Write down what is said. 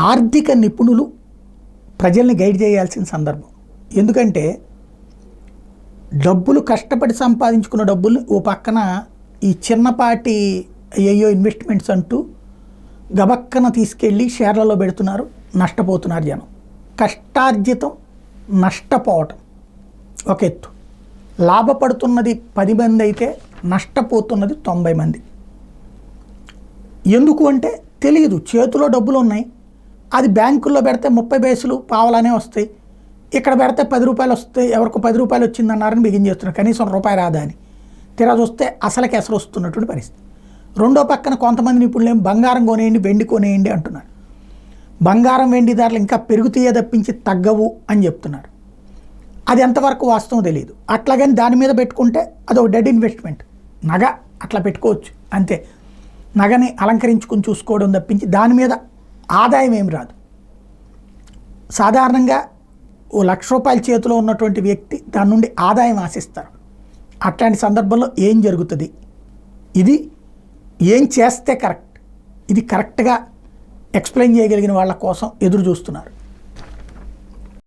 ఆర్థిక నిపుణులు ప్రజల్ని గైడ్ చేయాల్సిన సందర్భం. ఎందుకంటే డబ్బులు కష్టపడి సంపాదించుకున్న డబ్బుల్ని ఓ పక్కన ఈ చిన్నపాటి అయ్యో ఇన్వెస్ట్మెంట్స్ అంటూ గబక్కన తీసుకెళ్ళి షేర్లలో పెడుతున్నారు, నష్టపోతున్నారు జనం. కష్టార్జితం నష్టపోవటం ఒక ఎత్తు, లాభపడుతున్నది 10 మంది అయితే నష్టపోతున్నది 90 మంది. ఎందుకు అంటే తెలియదు, చేతిలో డబ్బులు ఉన్నాయి, అది బ్యాంకుల్లో పెడితే 30 పైసలు పావలానే వస్తాయి, ఇక్కడ పెడితే 10 రూపాయలు వస్తాయి, ఎవరికి 10 రూపాయలు వచ్చిందన్నారని బిగించేస్తున్నారు, కనీసం రూపాయి రాదా అని. తీరా చూస్తే అసలుకి ఎసరు వస్తున్నటువంటి పరిస్థితి. రెండో పక్కన కొంతమంది నిపుణులు ఏం బంగారం కొనేయండి, వెండి కొనేయండి అంటున్నారు. బంగారం వెండి ధరలు ఇంకా పెరుగుతాయే తప్పించి తగ్గవు అని చెప్తున్నారు. అది ఎంతవరకు వాస్తవం తెలియదు. అట్లాగని దాని మీద పెట్టుకుంటే అదొక డెడ్ ఇన్వెస్ట్మెంట్. నగ అట్లా పెట్టుకోవచ్చు అంతే, నగని అలంకరించుకుని చూసుకోవడం తప్పించి దాని మీద ఆదాయం ఏమి రాదు. సాధారణంగా ఓ ₹1,00,000 చేతిలో ఉన్నటువంటి వ్యక్తి దాని నుండి ఆదాయం ఆశిస్తారు. అట్లాంటి సందర్భంలో ఏం జరుగుతుంది, ఇది ఏం చేస్తే కరెక్ట్, ఇది కరెక్ట్గా ఎక్స్ప్లెయిన్ చేయగలిగిన వాళ్ళ కోసం ఎదురు చూస్తున్నారు.